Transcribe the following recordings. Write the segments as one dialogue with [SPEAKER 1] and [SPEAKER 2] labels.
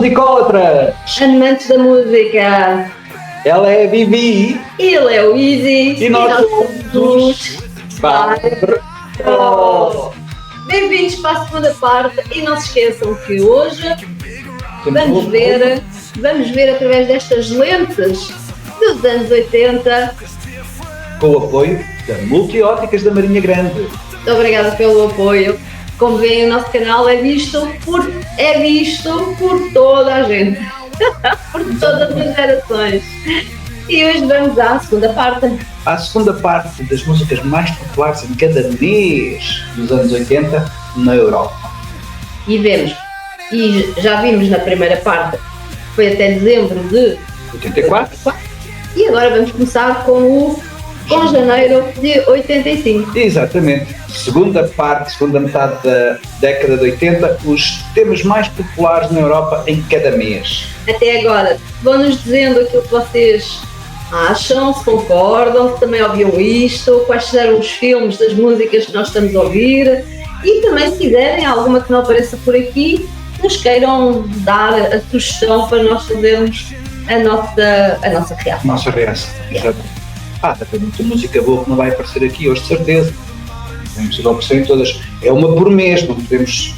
[SPEAKER 1] musicólatras!
[SPEAKER 2] Amantes da música!
[SPEAKER 1] Ela é a Vivi
[SPEAKER 2] Ele é o Easy!
[SPEAKER 1] e nós somos Barro.
[SPEAKER 2] Bem-vindos para a segunda parte e não se esqueçam que hoje vamos ver através destas lentes dos anos 80.
[SPEAKER 1] Com o apoio da Multióticas da Marinha Grande.
[SPEAKER 2] Muito obrigada pelo apoio. Como veem, o nosso canal é visto por toda a gente, por todas as gerações. E hoje vamos à segunda parte.
[SPEAKER 1] À segunda parte das músicas mais populares em cada mês dos anos 80 na Europa.
[SPEAKER 2] E já vimos na primeira parte, que foi até dezembro de
[SPEAKER 1] 84.
[SPEAKER 2] E agora vamos começar com janeiro de 85.
[SPEAKER 1] Exatamente. Segunda metade da década de 80, os temas mais populares na Europa em cada mês.
[SPEAKER 2] Até agora, vão-nos dizendo aquilo que vocês acham, se concordam, se também ouviam isto, quais serão os filmes das músicas que nós estamos a ouvir e também, se quiserem, alguma que não apareça por aqui, nos queiram dar a sugestão para nós fazermos a nossa reação.
[SPEAKER 1] Nossa reação, exatamente. Tem muita música boa que não vai aparecer aqui hoje, de certeza. É impossível aparecer em todas. É uma por mês, não podemos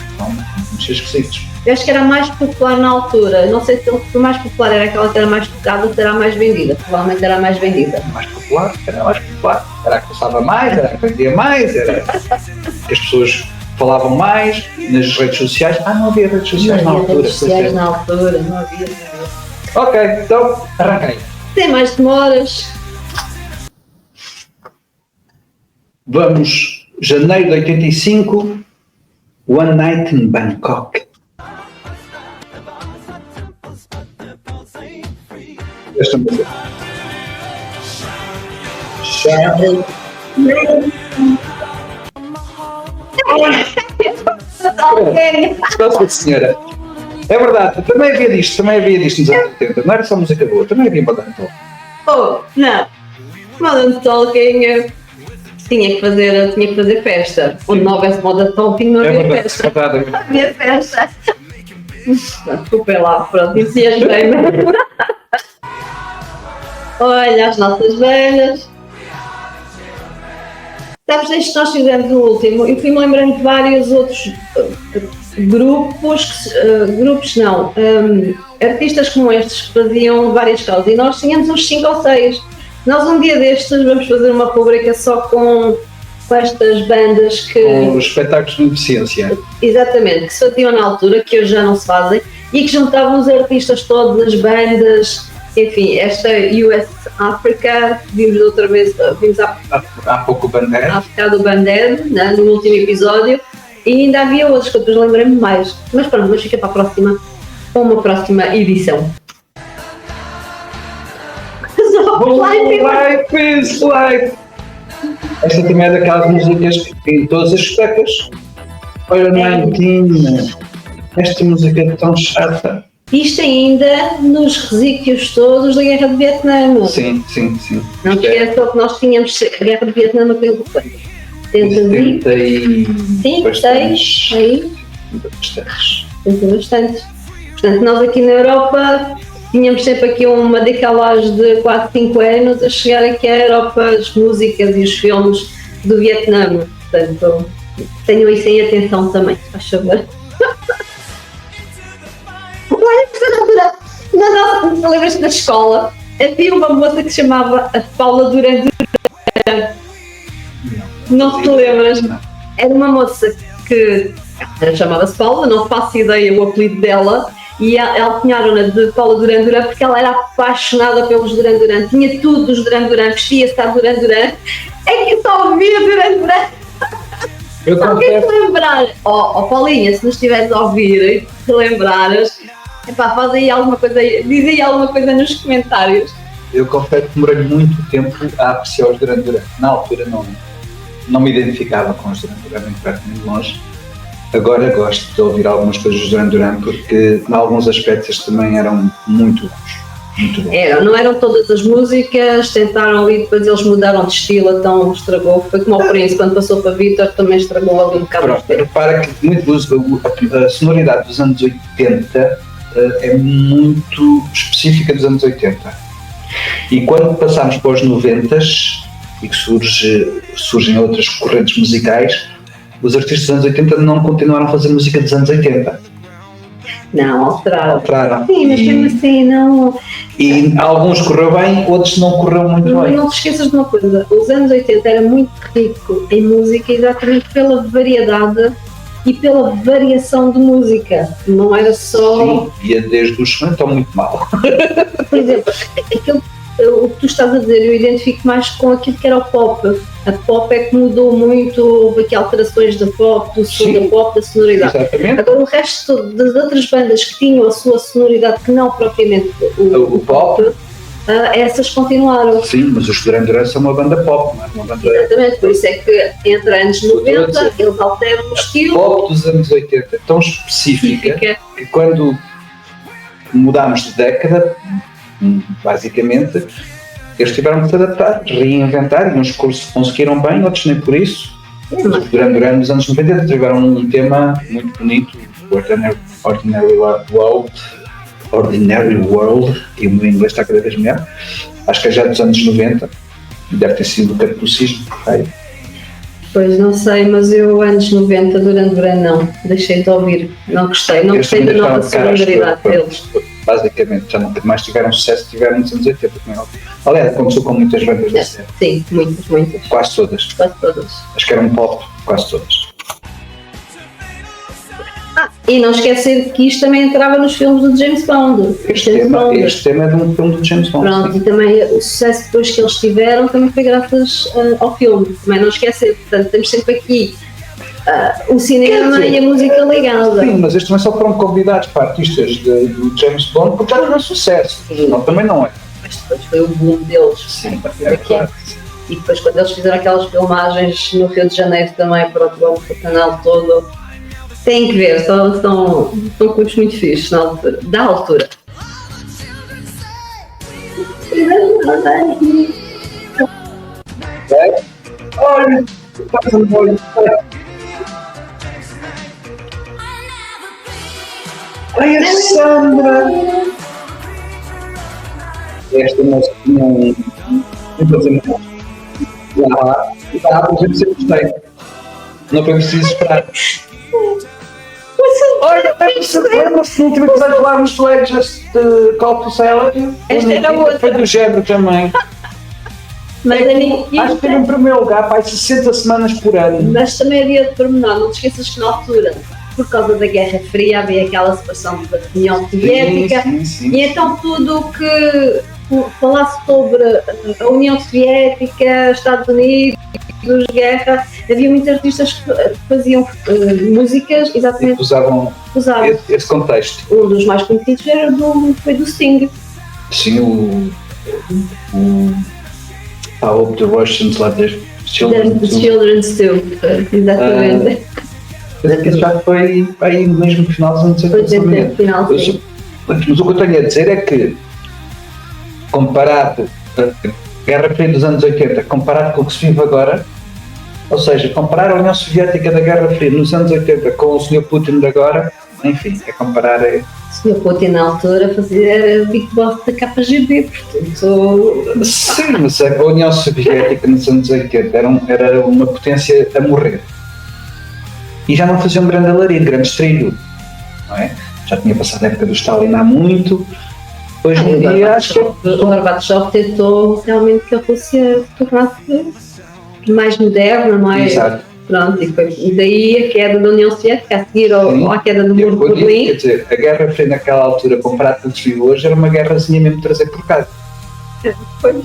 [SPEAKER 1] ser esquisitos.
[SPEAKER 2] Eu acho que era a mais popular na altura. Não sei se a mais popular era aquela que era mais tocada ou se era a mais vendida. Provavelmente era a mais vendida.
[SPEAKER 1] Mais popular, era a mais popular. Era a que passava mais, era a que vendia mais, era que as pessoas falavam mais nas redes sociais. Não havia redes sociais na altura.
[SPEAKER 2] Redes sociais na altura, não havia.
[SPEAKER 1] Ok, então arranquei.
[SPEAKER 2] Sem mais demoras.
[SPEAKER 1] Vamos, janeiro de 85, One Night in Bangkok. Esta música. Nossa Senhora. É verdade, também havia disto nos anos 80. Não era só música boa, também havia Modern Talking.
[SPEAKER 2] Não. Modern Talking tinha que fazer festa. Onde não houvesse Modern Talking não havia festa. Não havia festa. Desculpem lá, pronto, entusiasmei-me. Olha as nossas velhas. Sabes, desde que nós fizemos o último, eu fui-me lembrando de vários outros artistas como estes que faziam várias coisas e nós tínhamos uns 5 ou 6. Nós um dia destes vamos fazer uma rubrica só com estas bandas que...
[SPEAKER 1] Com os espetáculos de beneficência.
[SPEAKER 2] Exatamente, que se faziam na altura, que hoje já não se fazem, e que juntavam os artistas todos, as bandas, enfim, esta US Africa, vimos outra vez,
[SPEAKER 1] há pouco o Bandera.
[SPEAKER 2] A África do Bandera, né, no último episódio, e ainda havia outros que eu depois lembrei-me mais. Mas pronto, mas fica para uma próxima edição.
[SPEAKER 1] Life is life. Esta também é daquelas músicas que em todas as especas. Olha, Nantina, esta música é tão chata.
[SPEAKER 2] Isto ainda nos resíquios todos da Guerra de Vietnã.
[SPEAKER 1] Sim.
[SPEAKER 2] Não esqueçam que nós tínhamos a Guerra de Vietnã naquele foi. 76 aí. Bastantes. Portanto, nós aqui na Europa tínhamos sempre aqui uma decalagem de 4, 5 anos a chegar aqui à Europa, as músicas e os filmes do Vietnã. Portanto, tenham isso em atenção também, faz favor. Lembras-te da escola? Havia uma moça que se chamava a Paula Duran Duran. Não te lembras? Era uma moça que chamava-se Paula, não faço ideia o apelido dela. E ela tinha-na de Paula Duran Duran porque ela era apaixonada pelos Duran Duran, tinha tudo dos Duran Duran, vestia-se a Duran Duran, é que só ouvia Duran Duran. Só queres lembrar, Paulinha, se nos estiveres a ouvir e te lembrares, faz aí alguma coisa, diz aí alguma coisa nos comentários.
[SPEAKER 1] Eu confesso que demorei muito tempo a apreciar os Duran Duran. Na altura não me identificava com os Duran Duran, nem perto nem de longe. Agora gosto de ouvir algumas coisas do Duran Duran porque, em alguns aspectos, também eram muito bons.
[SPEAKER 2] Não eram todas as músicas, tentaram ali, depois eles mudaram de estilo, então estragou. Foi como o Prince, quando passou para Vítor, também estragou ali um bocado.
[SPEAKER 1] Repara que muito música, a sonoridade dos anos 80 é muito específica dos anos 80. E quando passamos para os 90 e que surgem outras correntes musicais, os artistas dos anos 80 não continuaram a fazer música dos anos 80.
[SPEAKER 2] Não, alteraram. Sim, mas
[SPEAKER 1] e,
[SPEAKER 2] mesmo assim não...
[SPEAKER 1] E alguns correu bem, outros não correu muito bem.
[SPEAKER 2] Não te esqueças de uma coisa, os anos 80 era muito rico em música exatamente pela variedade e pela variação de música, não era só...
[SPEAKER 1] Sim, e desde os 60 estão muito mal.
[SPEAKER 2] Por exemplo, o que tu estás a dizer, eu identifico mais com aquilo que era o pop. A pop é que mudou muito, houve aqui alterações da pop, do som da pop, da sonoridade.
[SPEAKER 1] Exatamente.
[SPEAKER 2] Agora o resto das outras bandas que tinham a sua sonoridade, que não propriamente o pop, essas continuaram.
[SPEAKER 1] Sim, mas os Duran Duran são uma banda pop, não é? Uma banda...
[SPEAKER 2] Exatamente, por isso é que entre anos 90 eles alteram o estilo.
[SPEAKER 1] A pop dos anos 80 é tão específica que quando mudámos de década, basicamente, eles tiveram que se adaptar, reinventar, e uns conseguiram bem, outros nem por isso. Os Duran Duran nos anos 90 tiveram um tema muito bonito, Ordinary World, e o meu inglês está cada vez melhor. Acho que é já dos anos 90, deve ter sido o Capucismo.
[SPEAKER 2] Pois não sei, mas eu anos 90, Duran Duran não, deixei de ouvir, não gostei da nova sonoridade deles.
[SPEAKER 1] Basicamente, já nunca mais tiveram sucesso, tiveram nos anos 80. Aliás, aconteceu com muitas bandas da série.
[SPEAKER 2] Sim, muitas.
[SPEAKER 1] Quase todas. Acho que eram pop, quase todas.
[SPEAKER 2] E não esquecer que isto também entrava nos filmes do James Bond.
[SPEAKER 1] Este tema é de um filme do James Bond.
[SPEAKER 2] Pronto, sim. E também o sucesso depois que eles tiveram também foi graças ao filme. Também não esquecer, portanto, temos sempre aqui o cinema e a música ligada.
[SPEAKER 1] Sim, mas estes também só foram convidados para artistas do James Bond porque já era um sucesso. Não, também não é.
[SPEAKER 2] Mas depois foi o boom deles.
[SPEAKER 1] Sim, é claro.
[SPEAKER 2] E depois quando eles fizeram aquelas filmagens no Rio de Janeiro também para o canal todo, tem que ver, são coisas muito fixes da altura.
[SPEAKER 1] Olha, faz um olho. Ai, a Sandra! Esta moça tinha um fazimento lá, por exemplo, sempre gostei. Não foi preciso esperar. Olha, lembra-se do último episódio lá nos colegas de Copo Salad?
[SPEAKER 2] Esta era outra.
[SPEAKER 1] Foi do género também.
[SPEAKER 2] Mas
[SPEAKER 1] acho que teve em primeiro lugar, pai, 60 semanas por ano.
[SPEAKER 2] Mas também havia de pormenor, não te esqueças que na altura, por causa da Guerra Fria, havia aquela separação da União Soviética,
[SPEAKER 1] sim.
[SPEAKER 2] E então tudo o que falasse sobre a União Soviética, Estados Unidos, guerra, havia muitos artistas que faziam músicas exatamente
[SPEAKER 1] que usavam esse contexto.
[SPEAKER 2] Um dos mais conhecidos foi do Sting.
[SPEAKER 1] Sim, I hope the Russians let their children
[SPEAKER 2] too. Exatamente.
[SPEAKER 1] Isso já foi aí mesmo no final dos anos 80. Mas o que eu tenho a dizer é que, comparado a Guerra Fria dos anos 80, comparado com o que se vive agora, ou seja, comparar a União Soviética da Guerra Fria nos anos 80 com o Sr. Putin de agora, enfim, é comparar...
[SPEAKER 2] O Sr. Putin na altura fazia Big Boss da KGB, portanto...
[SPEAKER 1] Sim, mas a União Soviética nos anos 80 era uma potência a morrer. E já não fazia um grande alarido, grande estrilho, não é? Já tinha passado a época do Stalin há muito. Hoje em dia acho que...
[SPEAKER 2] O Gorbachev tentou realmente que a Rússia se tornasse mais moderna, mais...
[SPEAKER 1] Exato.
[SPEAKER 2] Pronto, e daí a queda da União Soviética, a seguir à queda do Muro de Berlim.
[SPEAKER 1] Quer dizer, a Guerra Fria naquela altura, comparado com o que se vive hoje, era uma guerrazinha mesmo de trazer por casa.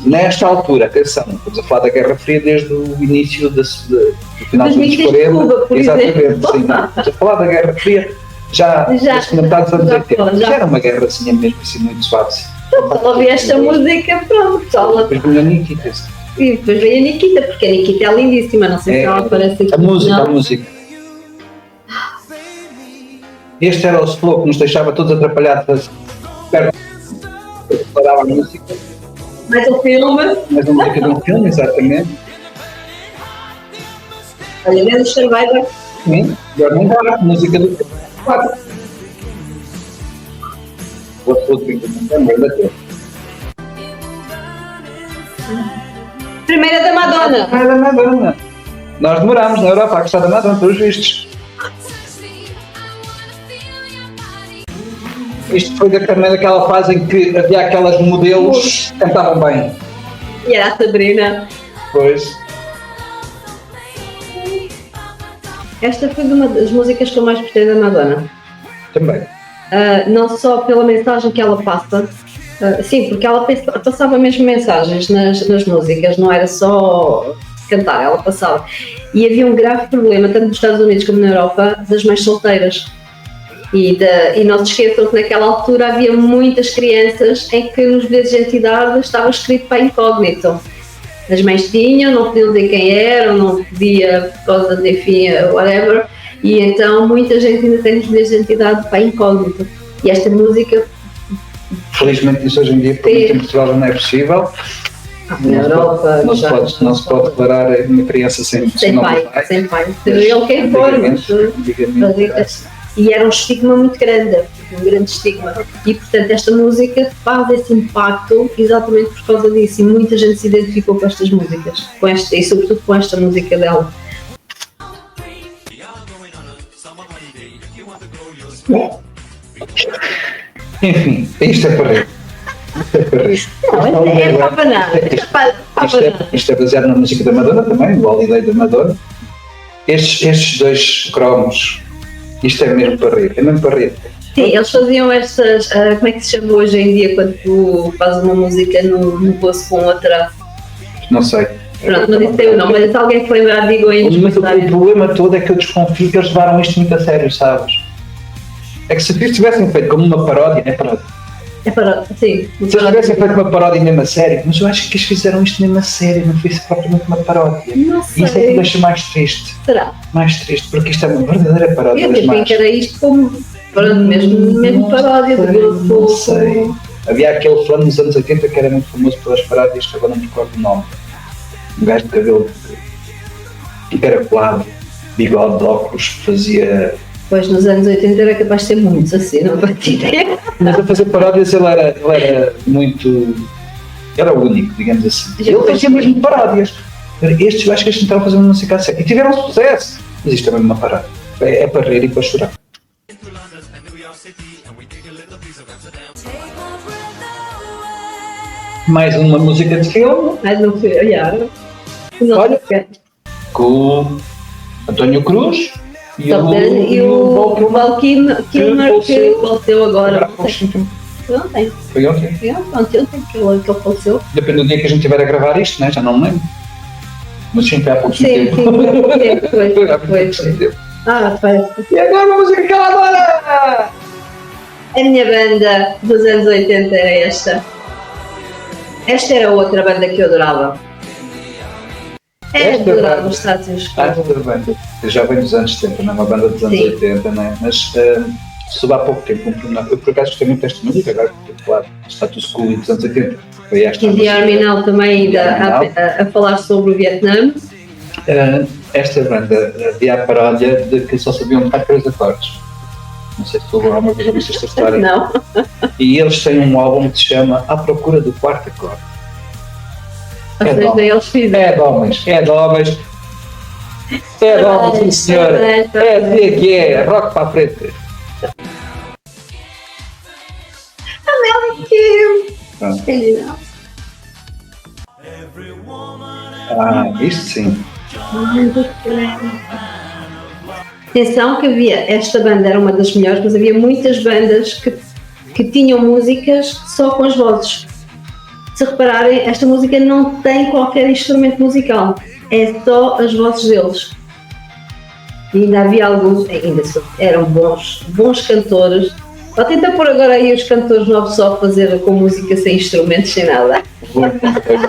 [SPEAKER 1] Nesta altura, atenção, estamos a falar da Guerra Fria desde o início do final dos anos 40.
[SPEAKER 2] Cuba,
[SPEAKER 1] exatamente, sim. Estamos a falar da Guerra Fria já na segunda metade dos anos 80. Já era uma guerrazinha mesmo assim, muito suave.
[SPEAKER 2] Então, ouvi esta música, pronto, pessoal.
[SPEAKER 1] Depois veio a Nikita.
[SPEAKER 2] E depois veio a Nikita, porque a Nikita é lindíssima, não sei se ela aparece aqui.
[SPEAKER 1] A música. Este era o slow que nos deixava todos atrapalhados perto parava a música.
[SPEAKER 2] Mais um filme.
[SPEAKER 1] Mais uma música de um filme, exatamente.
[SPEAKER 2] Olha, menos Survivor.
[SPEAKER 1] Sim, agora não dá, música do filme. What Would Be the Number?
[SPEAKER 2] Primeira da Madonna.
[SPEAKER 1] É da Madonna. Nós demorámos na Europa a gostar da Madonna, pelos vistos. Isto foi também daquela fase em que havia aquelas modelos que cantavam bem.
[SPEAKER 2] E era a Sabrina.
[SPEAKER 1] Pois.
[SPEAKER 2] Esta foi uma das músicas que eu mais gostei da Madonna.
[SPEAKER 1] Também.
[SPEAKER 2] Não só pela mensagem que ela passa, sim, porque ela passava mesmo mensagens nas músicas, não era só cantar, ela passava. E havia um grave problema, tanto nos Estados Unidos como na Europa, das mães solteiras. E não se esqueçam que naquela altura havia muitas crianças em que nos bilhetes de identidade estava escrito para incógnito. As mães tinham, não podiam dizer quem eram, não podia por causa de, enfim, whatever. E então muita gente ainda tem os bilhetes de identidade para incógnito. E esta música...
[SPEAKER 1] Felizmente isso hoje em dia, por muito em Portugal não é possível.
[SPEAKER 2] Na Europa
[SPEAKER 1] Não se pode declarar uma criança sem
[SPEAKER 2] pai. Ele quem for, e era um estigma muito grande, um grande estigma. E portanto esta música faz esse impacto exatamente por causa disso. E muita gente se identificou com estas músicas, e sobretudo com esta música dela.
[SPEAKER 1] Enfim, isto é para rir.
[SPEAKER 2] Não, é para nada.
[SPEAKER 1] Isto é baseado na música da Madonna também, o Holiday da Madonna. Estes dois cromos, isto é mesmo para rir, é mesmo para rir.
[SPEAKER 2] Sim, eles faziam estas, como é que se chama hoje em dia quando tu fazes uma música no poço com outra?
[SPEAKER 1] Não sei.
[SPEAKER 2] Pronto, não disse eu não, mas se alguém se lembrar, digo aí nos
[SPEAKER 1] Mas o
[SPEAKER 2] comentários.
[SPEAKER 1] problema todo é que eu desconfio que eles levaram isto muito a sério, sabes? É que se eles tivessem feito como uma paródia, é paródia.
[SPEAKER 2] É para, sim.
[SPEAKER 1] Se eles tivessem feito uma paródia mesmo a sério, mas eu acho que eles fizeram isto mesmo a sério, não foi propriamente uma paródia.
[SPEAKER 2] Não
[SPEAKER 1] E isso é que
[SPEAKER 2] sei.
[SPEAKER 1] me deixa mais triste.
[SPEAKER 2] Será?
[SPEAKER 1] Mais triste, porque isto é uma verdadeira paródia
[SPEAKER 2] Eu
[SPEAKER 1] das
[SPEAKER 2] tipo,
[SPEAKER 1] más.
[SPEAKER 2] encarei isto como mesmo paródia do grupo.
[SPEAKER 1] Não sei. Havia aquele fulano nos anos 80 que era muito famoso pelas paródias, que agora não me recordo o nome. Um gajo de cabelo encaracolado, bigode de óculos, que fazia...
[SPEAKER 2] Pois nos anos 80 era capaz de ser muitos assim, não vai ter ideia.
[SPEAKER 1] Mas a fazer paródias ele era muito... Era o único, digamos assim. Ele fazia mesmo paródias. Estes, eu acho que eles tentaram fazer uma música a sério. E tiveram sucesso. Mas isto é mesmo uma paródia. É para rir e para chorar. Mais uma música de filme.
[SPEAKER 2] Mas não foi, olha.
[SPEAKER 1] Olha. Com o António Cruz e
[SPEAKER 2] o Val Kilmer que faleceu agora. Ontem.
[SPEAKER 1] Foi ontem.
[SPEAKER 2] Ontem que ele faleceu.
[SPEAKER 1] Depende do dia que a gente estiver a gravar isto, né? Já não me lembro. Mas sim, foi há pouco tempo.
[SPEAKER 2] Foi. Ah, foi.
[SPEAKER 1] E agora uma música que ela adora!
[SPEAKER 2] A minha banda dos anos 80 era esta. Esta era outra banda que eu adorava.
[SPEAKER 1] Esta
[SPEAKER 2] adorava
[SPEAKER 1] banda?
[SPEAKER 2] os Status Quo.
[SPEAKER 1] Esta banda, que já vem dos anos 70, não é uma banda dos anos
[SPEAKER 2] Sim.
[SPEAKER 1] 80, né? Mas soube há pouco tempo um pormenor. Eu por acaso gostei muito desta música, agora porque claro, Status Quo dos anos 80. Foi esta
[SPEAKER 2] E The Army Now também
[SPEAKER 1] The Army
[SPEAKER 2] a falar sobre o Vietnã.
[SPEAKER 1] Esta banda havia a paródia de que só sabiam tocar 3 acordes. Não sei se tu alguma vez ouviste esta história.
[SPEAKER 2] Não.
[SPEAKER 1] E eles têm um álbum que se chama À Procura do Quarto Acorde.
[SPEAKER 2] Ou seja, eles fizeram.
[SPEAKER 1] É de homens, é de homens. É de homens, sim senhor. É de que é, rock para a frente. Pronto.
[SPEAKER 2] Ele não.
[SPEAKER 1] Isto sim.
[SPEAKER 2] Atenção que havia, esta banda era uma das melhores, mas havia muitas bandas que tinham músicas só com as vozes. Se repararem, esta música não tem qualquer instrumento musical, é só as vozes deles. E ainda havia alguns, eram bons cantores. Vou tentar pôr agora aí os cantores novos só a fazer com música sem instrumentos, sem nada.
[SPEAKER 1] Não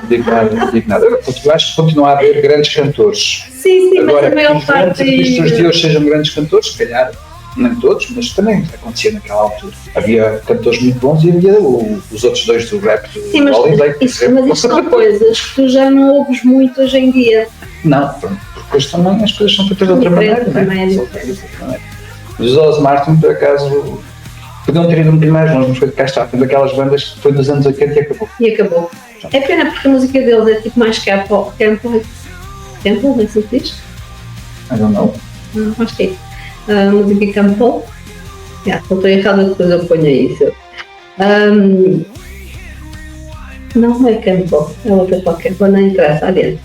[SPEAKER 1] digo nada. Eu acho que continua a haver grandes cantores.
[SPEAKER 2] Sim,
[SPEAKER 1] Agora,
[SPEAKER 2] mas a maior
[SPEAKER 1] que os grandes
[SPEAKER 2] parte...
[SPEAKER 1] artistas de hoje sejam grandes cantores, se calhar, nem todos, mas também acontecia naquela altura. Havia cantores muito bons e havia os outros dois do rap do
[SPEAKER 2] Sim, mas
[SPEAKER 1] Holiday, por
[SPEAKER 2] isso
[SPEAKER 1] exemplo.
[SPEAKER 2] são coisas que tu já não ouves muito hoje em dia.
[SPEAKER 1] Não, porque hoje também as coisas são feitas de outra maneira,
[SPEAKER 2] Também é
[SPEAKER 1] não é?
[SPEAKER 2] diferente.
[SPEAKER 1] Os Ozzy Martin, por acaso, Podiam ter ido um bocadinho mais longe, mas foi de cá está. Foi daquelas bandas que foi dos anos 80 e acabou.
[SPEAKER 2] E acabou. É pena porque a música deles é tipo mais campo, não sei se diz?
[SPEAKER 1] I don't know.
[SPEAKER 2] Acho que é. A música campo. Se eu estou errada, depois eu ponho isso. Não é campo, é outra qualquer, não interessa, adiante.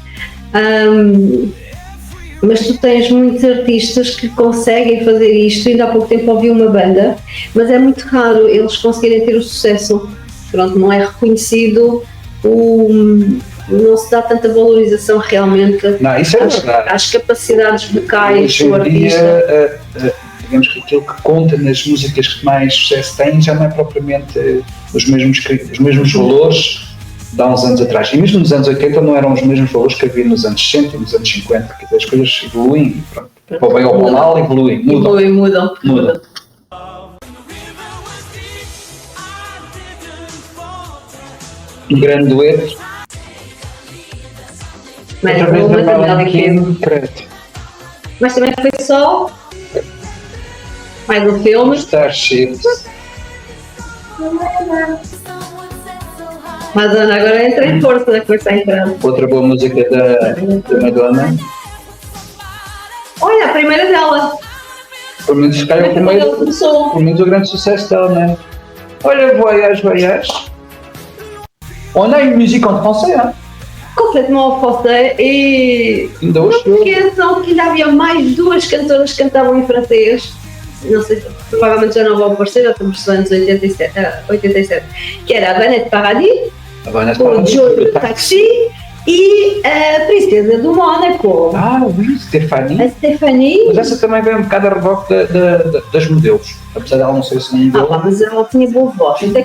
[SPEAKER 2] Mas tu tens muitos artistas que conseguem fazer isto. Ainda há pouco tempo ouvi uma banda, mas é muito raro eles conseguirem ter o sucesso. Pronto, não é reconhecido, não se dá tanta valorização realmente
[SPEAKER 1] Não, isso é verdade.
[SPEAKER 2] às capacidades vocais
[SPEAKER 1] Hoje
[SPEAKER 2] do
[SPEAKER 1] em
[SPEAKER 2] artista.
[SPEAKER 1] dia, digamos que aquilo que conta nas músicas que mais sucesso têm já não é propriamente os mesmos valores de há uns anos atrás. E mesmo nos anos 80 não eram os mesmos valores que havia nos anos 60 e nos anos 50, que as coisas evoluem e pronto. Para o bem ou para o mal evoluem,
[SPEAKER 2] Mudam.
[SPEAKER 1] Um grande dueto.
[SPEAKER 2] Mas,
[SPEAKER 1] Outra vez
[SPEAKER 2] uma
[SPEAKER 1] da
[SPEAKER 2] também
[SPEAKER 1] Melanie
[SPEAKER 2] que-
[SPEAKER 1] King, credo.
[SPEAKER 2] mas também foi só mais um filme.
[SPEAKER 1] Starship.
[SPEAKER 2] Madonna agora entra em força, a coisa está entrando.
[SPEAKER 1] Outra boa música da Madonna.
[SPEAKER 2] Olha, a primeira dela.
[SPEAKER 1] Pelo menos se calhar o
[SPEAKER 2] Ela
[SPEAKER 1] primeiro.
[SPEAKER 2] começou.
[SPEAKER 1] Pelo menos o grande sucesso dela, né? Olha, voyage. On a une musique en français, hein?
[SPEAKER 2] Completamente ao français e
[SPEAKER 1] Ainda hoje.
[SPEAKER 2] não esqueçam que ainda havia mais duas cantoras que cantavam em francês. Não sei, provavelmente já não vão aparecer, já estamos nos anos 87, que era a Vanessa Paradis,
[SPEAKER 1] A Vanessa
[SPEAKER 2] o
[SPEAKER 1] Paradis,
[SPEAKER 2] Joe
[SPEAKER 1] do táxi.
[SPEAKER 2] Taxi e a Princesa do Mónaco,
[SPEAKER 1] Ah, oui, Stéphanie.
[SPEAKER 2] a Stephanie.
[SPEAKER 1] Mas essa também vem um bocado a reboque das modelos. Apesar dela não ser assim um modelo.
[SPEAKER 2] Mas ela tinha boa voz, até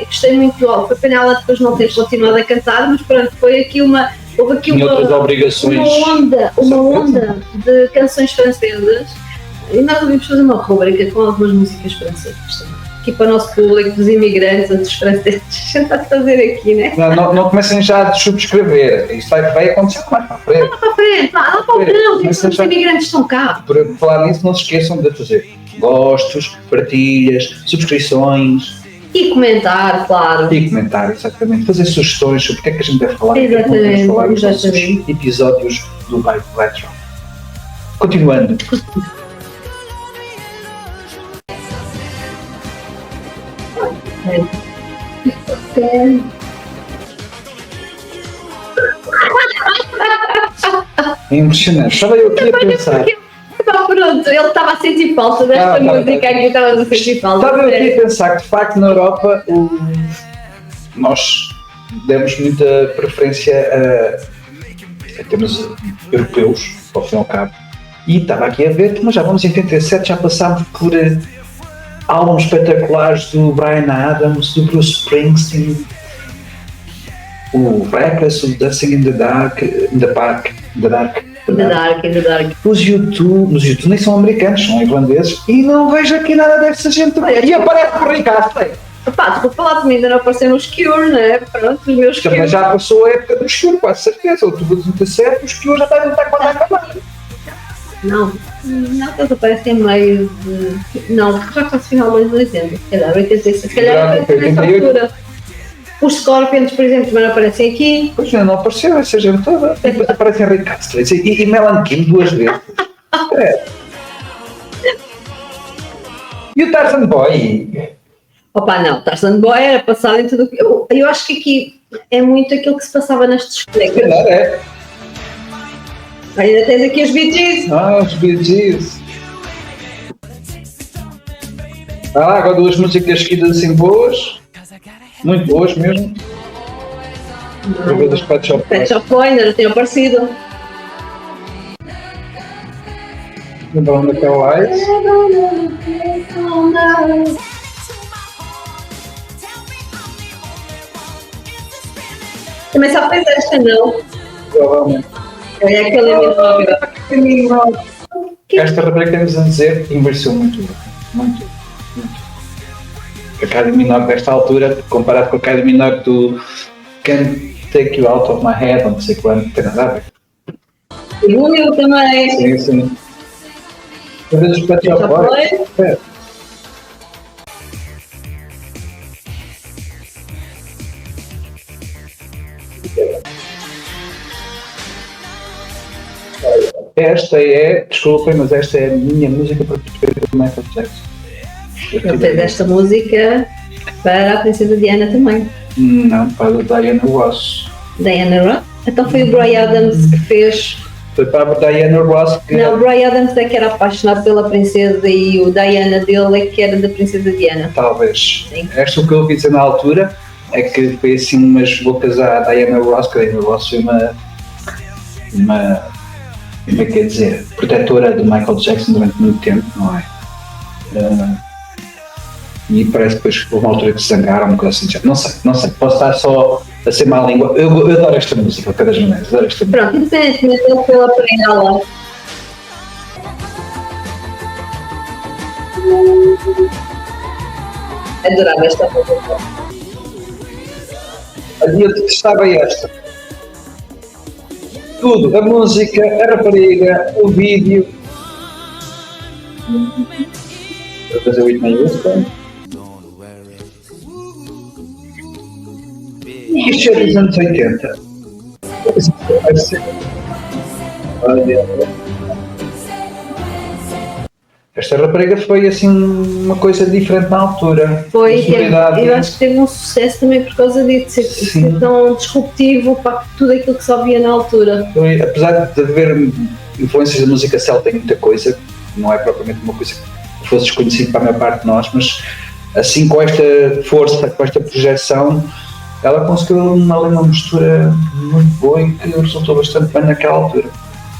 [SPEAKER 2] gostei muito do álbum. Foi pena ela depois não ter continuado a cantar, mas pronto, houve aqui
[SPEAKER 1] Tinha outras obrigações.
[SPEAKER 2] uma onda de canções francesas e nós devíamos fazer uma rubrica com algumas músicas francesas também. Aqui para o nosso público dos imigrantes ou dos franceses, tentar fazer aqui, né?
[SPEAKER 1] Não comecem já a subscrever. Isto vai acontecer mais para a frente.
[SPEAKER 2] Lá para frente, lá para o verão,
[SPEAKER 1] Mas
[SPEAKER 2] os
[SPEAKER 1] já-
[SPEAKER 2] imigrantes estão cá.
[SPEAKER 1] Por falar nisso, não se esqueçam de fazer gostos, partilhas, subscrições
[SPEAKER 2] E comentar, claro.
[SPEAKER 1] e comentários, exatamente. Fazer sugestões sobre o que é que a gente deve falar. o que é que não devemos
[SPEAKER 2] Exatamente,
[SPEAKER 1] falar nos nossos
[SPEAKER 2] exatamente.
[SPEAKER 1] episódios do Vibe Retro. Continuando. É impressionante. Estava eu aqui a pensar.
[SPEAKER 2] Pronto, ele estava a sentir falta desta
[SPEAKER 1] Tá.
[SPEAKER 2] música aqui, estava a sentir falta.
[SPEAKER 1] Estava eu aqui a pensar que, de facto, na Europa nós demos muita preferência a termos europeus, ao fim e ao cabo. E estava aqui a ver, mas já vamos em 87, já passámos por álbuns espetaculares do Bryan Adams, do Bruce Springsteen, o Reckless, o Dancing in the Dark, in the Dark.
[SPEAKER 2] In the dark.
[SPEAKER 1] Os YouTube nem são americanos, são irlandeses, e não vejo aqui nada dessa gente. E aparece por Ricardo.
[SPEAKER 2] Pá, desculpa falar de mim, ainda não apareceram os Cure, né? Pronto, os meus Cure.
[SPEAKER 1] Também já passou a época dos Cure, quase certeza. Outubro de 97, os Cure já devem estar quase a acabar.
[SPEAKER 2] Não, eles aparecem em meio de... Não, já está final de 2080, se calhar, 86, se calhar aparecem nessa
[SPEAKER 1] 88.
[SPEAKER 2] altura. Os Scorpions, por exemplo, também não aparecem aqui.
[SPEAKER 1] Pois ainda não apareceu essa gente toda. E depois aparece Henry Castle e Melanie Kim duas vezes. É. E o Tarzan Boy?
[SPEAKER 2] Opa, não, Tarzan Boy era passado em tudo o que... Eu acho que aqui é muito aquilo que se passava nas
[SPEAKER 1] Se
[SPEAKER 2] discotecas.
[SPEAKER 1] calhar é.
[SPEAKER 2] Ainda tens aqui os Bee Gees.
[SPEAKER 1] Os Bee Gees. Agora duas músicas seguidas assim boas. Muito boas mesmo. Vou ver das Pet Shop Boys.
[SPEAKER 2] Pet Shop Boy ainda não tinha aparecido.
[SPEAKER 1] Lembraram daquela Lights?
[SPEAKER 2] Também só fez esta, não.
[SPEAKER 1] Provavelmente.
[SPEAKER 2] É aquele menino.
[SPEAKER 1] Esta rapariga que temos a dizer envelheceu muito. A Kylie Minogue desta altura, comparado com a Kylie Minogue do Can't Take You Out of My Head, ou não sei quando, não tem nada a ver.
[SPEAKER 2] E o Will também.
[SPEAKER 1] Sim. Às vezes os Pet Shop Boys. É. Esta é, desculpem, mas esta é a minha música preferida do Michael Jackson.
[SPEAKER 2] Ele fez esta música para a Princesa Diana também.
[SPEAKER 1] Não, para a Diana Ross.
[SPEAKER 2] Diana Ross? Então foi o Bryan Adams que fez.
[SPEAKER 1] Foi para a Diana Ross que...
[SPEAKER 2] Não, o Bryan Adams é que era apaixonado pela princesa e o Diana dele é que era da Princesa Diana.
[SPEAKER 1] Talvez.
[SPEAKER 2] Sim.
[SPEAKER 1] Esta o que eu ouvi dizer na altura é que foi assim umas bocas à Diana Ross, que a Diana Ross foi uma como é que quer dizer, protetora de Michael Jackson durante muito tempo, não é? E parece que depois houve uma altura que se zangaram, uma coisa assim, não sei, posso estar só a ser má língua. Eu adoro esta música, de cada maneira, adoro esta música.
[SPEAKER 2] Pronto, independentemente dele pela prenda adorava esta música.
[SPEAKER 1] Eu detestava esta. Tudo, a música, a rapariga, o vídeo. Vou fazer o Whitney Houston. Isto é dos anos 80. Esta rapariga foi assim uma coisa diferente na altura.
[SPEAKER 2] Foi, eu acho que teve um sucesso também por causa disso, ser tão disruptivo para tudo aquilo que se ouvia na altura.
[SPEAKER 1] Foi, apesar de haver influências da música celta em muita coisa, não é propriamente uma coisa que fosse desconhecida para a maior parte de nós, mas assim com esta força, com esta projeção, ela conseguiu uma mistura muito boa e que resultou bastante bem naquela altura.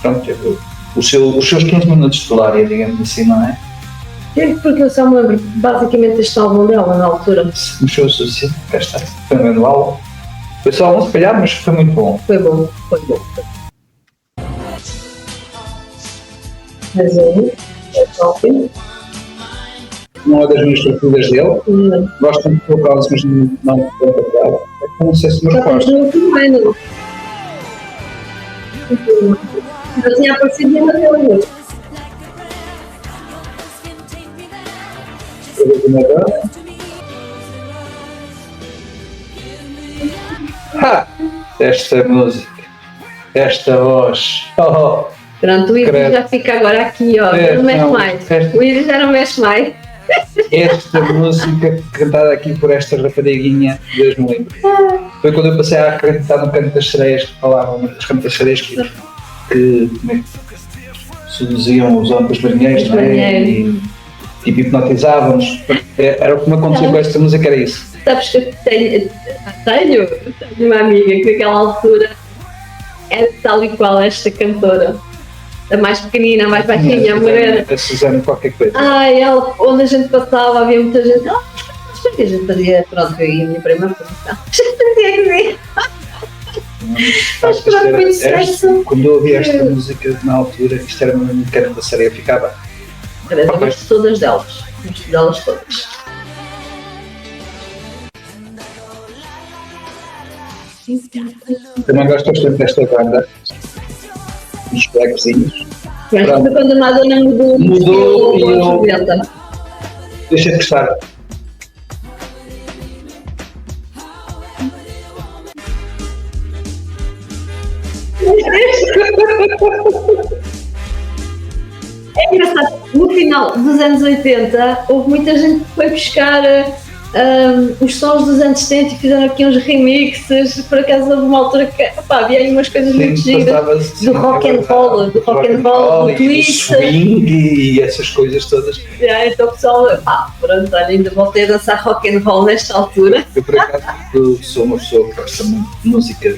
[SPEAKER 1] Pronto, os seus 15 minutos de glória, digamos assim, não é?
[SPEAKER 2] Porque eu só me lembro basicamente deste álbum dela na altura.
[SPEAKER 1] Se mexeu o suficiente, cá está, foi um grande álbum. Foi só um se calhar, mas foi muito bom.
[SPEAKER 2] Foi bom. Mas aí, é top.
[SPEAKER 1] Uma das minhas preferidas dele. Gosto muito do vocal, mas não gosto dela. Não sei se me recordo.
[SPEAKER 2] Eu tinha aparecido na televisão.
[SPEAKER 1] Esta música, esta voz.
[SPEAKER 2] Pronto, o Iris já fica agora aqui, ó. Não mexe mais. O Iris já não mexe mais.
[SPEAKER 1] Esta música cantada aqui por esta rapariguinha, Deus me livre. Foi quando eu passei a acreditar no Canto das Sereias, que falavam das Canto das Sereias que seduziam os homens marinheiros, não é? E hipnotizavam-nos. Era o que me aconteceu com esta música, era isso.
[SPEAKER 2] Sabes que eu tenho uma amiga que naquela altura era tal e qual esta cantora. A mais pequenina, a mais baixinha, a morena.
[SPEAKER 1] A Suzana qualquer coisa.
[SPEAKER 2] Ela, onde a gente passava, havia muita gente. Mas que a gente fazia? Pronto, eu e a minha prima fazia que mas pronto, muito sucesso.
[SPEAKER 1] Quando eu ouvi esta música na altura, isto era uma Canto da Sereia, ficava.
[SPEAKER 2] Eu gosto de todas delas. Gosto delas todas.
[SPEAKER 1] Também gosto bastante desta banda. Os blackzinhos.
[SPEAKER 2] Mas quando a Madonna mudou
[SPEAKER 1] e eu...
[SPEAKER 2] 90.
[SPEAKER 1] Deixa de gostar.
[SPEAKER 2] É engraçado, no final dos anos 80 houve muita gente que foi buscar os sons dos anos 70 e fizeram aqui uns remixes. Por acaso houve uma altura que havia aí umas coisas muito giras do rock and roll, do twist,
[SPEAKER 1] swing e essas coisas todas.
[SPEAKER 2] Então o pessoal, pronto, olha, ainda voltei a dançar rock and roll nesta altura.
[SPEAKER 1] Eu por acaso sou uma pessoa que gosta muito de música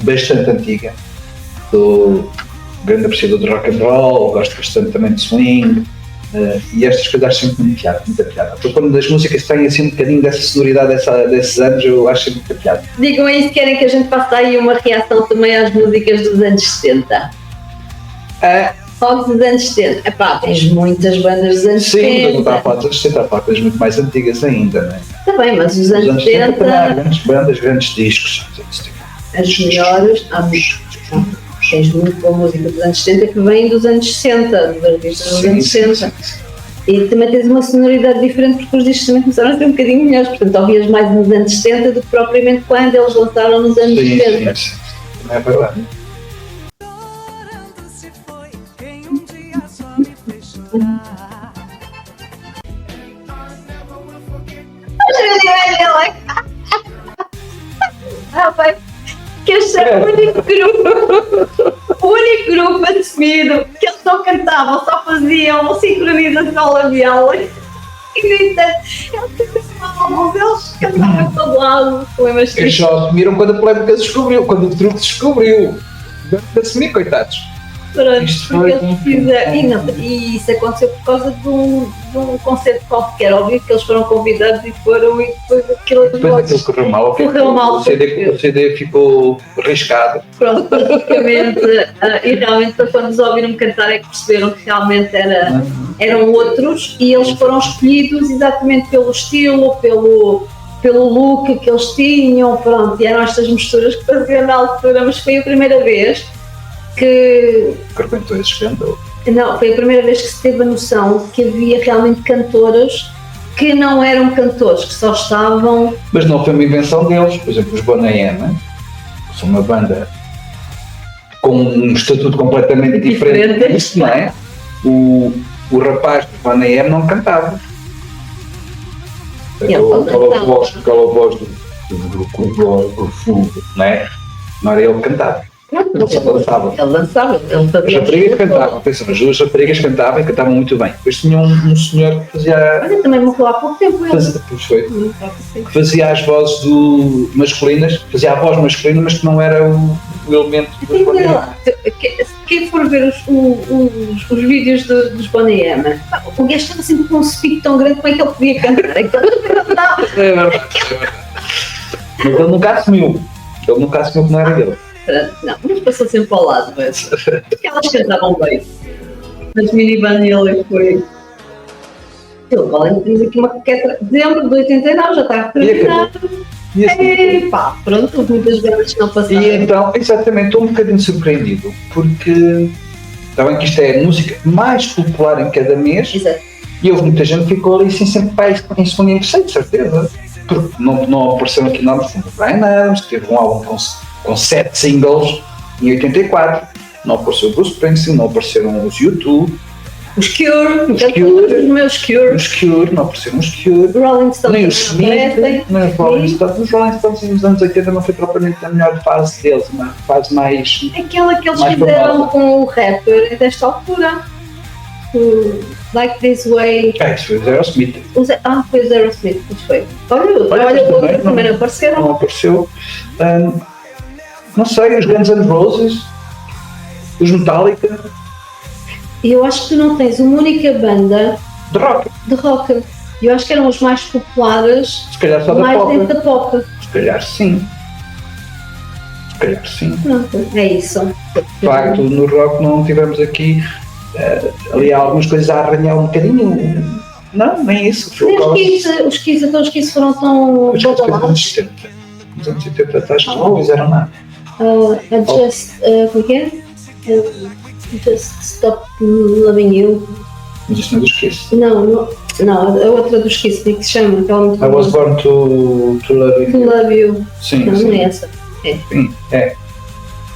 [SPEAKER 1] bastante antiga, sou grande apreciador de rock and roll, gosto bastante também de swing. E estas coisas acho sempre muito piada. Porque quando as músicas têm assim um bocadinho dessa sonoridade desses anos, eu acho sempre muito piada.
[SPEAKER 2] Digam aí se querem que a gente faça aí uma reação também às músicas dos anos 70. Rock dos anos 70. Tens muitas bandas dos anos 70.
[SPEAKER 1] Sim, não está a falar dos anos 70, há coisas muito mais antigas ainda, não é?
[SPEAKER 2] Está bem, mas os anos 70
[SPEAKER 1] também há grandes bandas, grandes discos.
[SPEAKER 2] As melhores, tens muito boa música dos anos 70 que vem dos anos 60, dos artistas dos anos 60. E também tens uma sonoridade diferente porque os discos também começaram a ser um bocadinho melhores, portanto ouvias mais nos anos 70 do que propriamente quando eles lançaram nos anos 70.
[SPEAKER 1] Sim, não é verdade.
[SPEAKER 2] era o único grupo assumido que eles não cantavam, só faziam sincronização labial. E no entanto, eles cantavam de todo lado.
[SPEAKER 1] Eles só assumiram quando a polémica se descobriu, quando o truque se descobriu. Devem assumir, coitados.
[SPEAKER 2] Pronto,
[SPEAKER 1] Isto
[SPEAKER 2] porque
[SPEAKER 1] foi
[SPEAKER 2] eles fizeram, e isso aconteceu por causa de um concerto qualquer, óbvio que eles foram convidados e foram, e depois aquilo
[SPEAKER 1] correu mal.
[SPEAKER 2] Correu mal,
[SPEAKER 1] o CD ficou riscado.
[SPEAKER 2] Pronto, basicamente, e realmente quando eles ouviram cantar é que perceberam que realmente eram outros, e eles foram escolhidos exatamente pelo estilo, pelo look que eles tinham, pronto, e eram estas misturas que faziam na altura, mas foi a primeira vez que
[SPEAKER 1] rebentou esse escândalo.
[SPEAKER 2] Não, foi a primeira vez que se teve a noção de que havia realmente cantoras que não eram cantores, que só estavam...
[SPEAKER 1] Mas não foi uma invenção deles. Por exemplo, os Boney M, que são uma banda com um estatuto completamente diferente disso, não é? O rapaz do Boney M não cantava. Aquela voz do fundo, não é? Não era ele que cantava.
[SPEAKER 2] Ele dançava.
[SPEAKER 1] As raparigas cantavam, atenção, as duas raparigas cantavam e cantavam muito bem. Depois tinha um senhor que fazia.
[SPEAKER 2] Olha, também morreu há pouco tempo.
[SPEAKER 1] Que fazia as vozes masculinas, fazia a voz masculina, mas que não era o elemento dos Boney M.
[SPEAKER 2] Quem for ver os vídeos dos Boney M, o gajo estava sempre com um speak tão grande, como é que ele podia cantar?
[SPEAKER 1] É verdade. Mas ele nunca assumiu que não era dele.
[SPEAKER 2] Não, mas passou sempre ao lado, mas porque elas cantavam bem. Mas minivan ele foi. Temos aqui uma coqueta. Dezembro de 89, já está a terminar. E pá, pronto, muitas vezes não passaram.
[SPEAKER 1] E então, exatamente, estou um bocadinho surpreendido, porque está bem que isto é a música mais popular em cada mês.
[SPEAKER 2] Exato.
[SPEAKER 1] E houve muita gente que ficou ali assim, sempre em segundo e em terceiro, de certeza. Porque não apareceram aqui nomes como o Brian Adams, que teve um álbum com 7 singles em 84, não apareceu o Bruce Springsteen, não apareceram os U2,
[SPEAKER 2] os Cure, os meus Cure,
[SPEAKER 1] não apareceram os Cure,
[SPEAKER 2] Rolling Stones,
[SPEAKER 1] nem os Smith, nem os Rolling Stones. Os Rolling Stones nos anos 80 não foi propriamente a melhor fase deles, uma fase mais.
[SPEAKER 2] Aquela que eles
[SPEAKER 1] mais
[SPEAKER 2] fizeram
[SPEAKER 1] famosa.
[SPEAKER 2] com o rapper desta altura, Like This Way.
[SPEAKER 1] Isso foi o Aerosmith.
[SPEAKER 2] Foi o Aerosmith, pois foi. Olha, o outro também não apareceram.
[SPEAKER 1] Não apareceu. Não sei, os Guns N' Roses, os Metallica.
[SPEAKER 2] E eu acho que tu não tens uma única banda
[SPEAKER 1] de rock.
[SPEAKER 2] Eu acho que eram os mais populares,
[SPEAKER 1] se calhar só
[SPEAKER 2] mais
[SPEAKER 1] da pop.
[SPEAKER 2] dentro da pop.
[SPEAKER 1] Se calhar sim.
[SPEAKER 2] Pronto, é isso.
[SPEAKER 1] De facto, no rock não tivemos aqui ali há algumas coisas a arranhar um bocadinho. Não, nem isso.
[SPEAKER 2] Os Kiss foram tão badalados.
[SPEAKER 1] Nos anos 70 acho que não fizeram nada.
[SPEAKER 2] Como é? Just Stop Loving You.
[SPEAKER 1] Mas isso não é dos Kiss.
[SPEAKER 2] Não, a outra dos Kiss, como é que se chama?
[SPEAKER 1] I Was Born to Love You.
[SPEAKER 2] To Love You.
[SPEAKER 1] Sim,
[SPEAKER 2] não é essa.
[SPEAKER 1] Sim, é.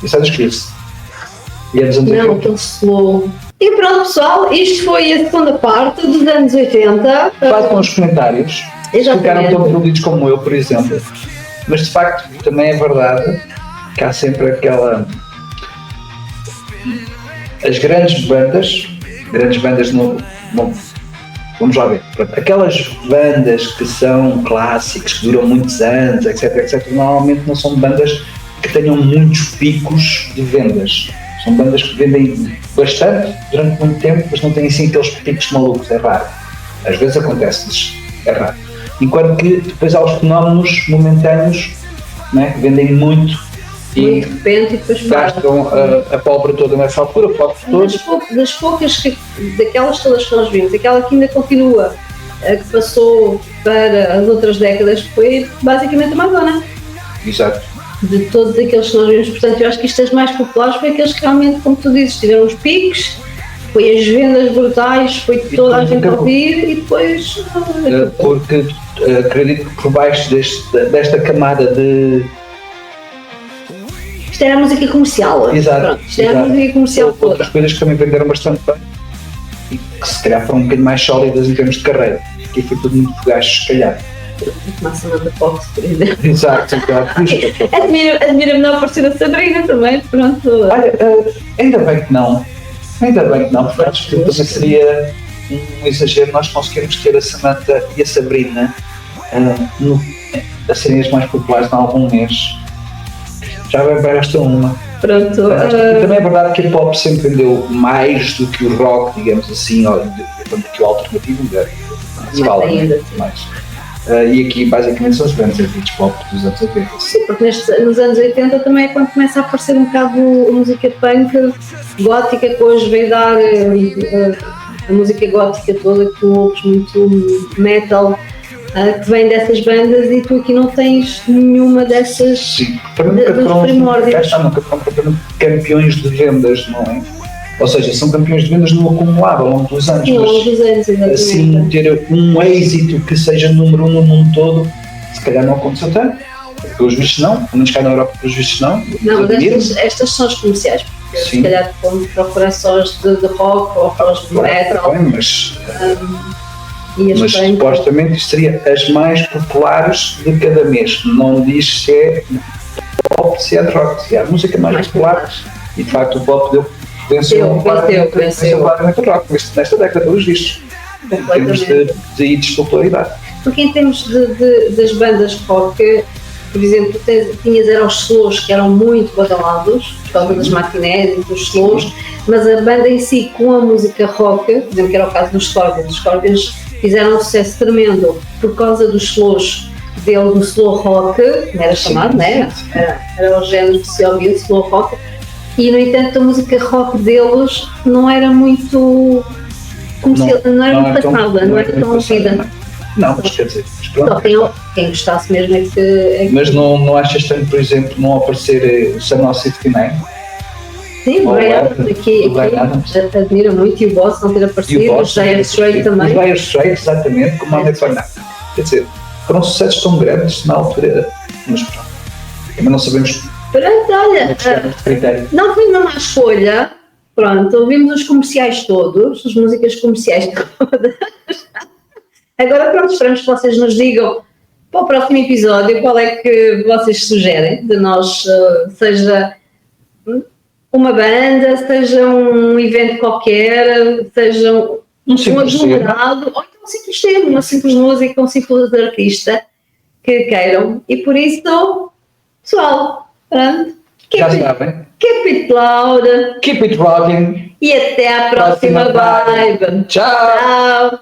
[SPEAKER 1] Isso é dos Kiss. E é dos anos 80.
[SPEAKER 2] Não, aquele slow. E pronto, pessoal, isto foi a segunda parte dos anos 80.
[SPEAKER 1] Façam os comentários. Ficaram tão perdidos como eu, por exemplo. Mas de facto, também é verdade que há sempre aquela. As grandes bandas no vamos lá ver, aquelas bandas que são clássicos, que duram muitos anos, etc, normalmente não são bandas que tenham muitos picos de vendas. São bandas que vendem bastante durante muito tempo, mas não têm assim aqueles picos malucos, é raro. Às vezes acontece, é raro. Enquanto que depois há os fenómenos momentâneos, né, que vendem muito e
[SPEAKER 2] de repente, e depois
[SPEAKER 1] gastam a pólvora toda nessa altura,
[SPEAKER 2] das poucas daquelas todas que nós vimos, aquela que ainda continua, que passou para as outras décadas, foi basicamente a Madonna.
[SPEAKER 1] Exato.
[SPEAKER 2] De todos aqueles que nós vimos, portanto eu acho que estas mais populares foi aqueles que realmente, como tu dizes, tiveram os picos, foi as vendas brutais, foi toda a gente a ouvir e depois...
[SPEAKER 1] Porque acredito que por baixo desta camada de...
[SPEAKER 2] Isto era a música comercial.
[SPEAKER 1] Exato.
[SPEAKER 2] Pronto, isto era a música comercial toda.
[SPEAKER 1] Outras coisas que também venderam bastante bem e que se calhar foram um bocadinho mais sólidas em termos de carreira. Aqui foi tudo muito fugaz, se calhar.
[SPEAKER 2] Como a Samantha Fox, por exemplo.
[SPEAKER 1] Exato.
[SPEAKER 2] Admira-me não aparecer a Sabrina também, pronto.
[SPEAKER 1] Olha, ainda bem que não. Porque acho que também seria um exagero nós conseguirmos ter a Samantha e a Sabrina a serem as mais populares em algum mês. Já basta uma.
[SPEAKER 2] Pronto.
[SPEAKER 1] Também é verdade que a pop sempre vendeu mais do que o rock, digamos assim, ou do que o alternativo, se fala mais. E aqui basicamente são os grandes hits pop dos anos 80.
[SPEAKER 2] Sim, porque nos anos 80 também é quando começa a aparecer um bocado a música punk, gótica, que hoje veio dar a música gótica toda, que tu ouves muito metal, que vem dessas bandas, e tu aqui não tens nenhuma dessas.
[SPEAKER 1] Sim, dos primórdios. Nunca foram propriamente campeões de vendas, não é? Ou seja, são campeões de vendas no acumulado ao longo dos anos.
[SPEAKER 2] Ao longo dos anos, exatamente.
[SPEAKER 1] Assim, ter um êxito que seja número 1 no mundo todo, se calhar não aconteceu tanto. Pelos vistos não, pelo menos cá na Europa, pelos vistos não.
[SPEAKER 2] Não, mas estas são as comerciais, porque se calhar vamos procurar só as de rock ou as de metal.
[SPEAKER 1] Mas supostamente isto seria as mais populares de cada mês. Não diz se é pop, se é de rock, se é a música mais popular. E de facto o pop venceu claramente o rock nesta década, pelos vistos. Em termos de hits de popularidade.
[SPEAKER 2] Porque em termos das bandas rock, por exemplo, tinhas os slows que eram muito badalados, por causa das matinés e dos slows, mas a banda em si, com a música rock, por exemplo, que era o caso dos Scorpions, os Scorpions fizeram um sucesso tremendo por causa dos slows dele, do slow rock, que era chamado, né? Era o género que se ouvia, slow rock, e no entanto a música rock deles não era muito comercial, não era muito passada, não era tão ouvida.
[SPEAKER 1] Não, mas quer dizer,
[SPEAKER 2] quem gostasse mesmo é que...
[SPEAKER 1] Mas não achas tanto, por exemplo, não aparecer o Summer of 69?
[SPEAKER 2] Sim, o Brian Adams aqui admira muito, e o Boss não ter aparecido, o Dire Straits também.
[SPEAKER 1] O Dire Straits, exatamente, como a Nirvana. Quer dizer, foram sucessos tão grandes na altura, mas pronto, também não sabemos.
[SPEAKER 2] Pronto, olha, não foi uma má escolha, pronto, ouvimos os comerciais todos, as músicas comerciais todas. Agora pronto, esperamos que vocês nos digam para o próximo episódio qual é que vocês sugerem de nós, seja uma banda, seja um evento qualquer, seja um aglomerado, ou então um simples tema, uma simples música, um simples artista que queiram. E por isso, pessoal, pronto,
[SPEAKER 1] já sabem.
[SPEAKER 2] Keep it loud,
[SPEAKER 1] keep it rocking,
[SPEAKER 2] e até à próxima vibe.
[SPEAKER 1] Tchau!
[SPEAKER 2] Tchau!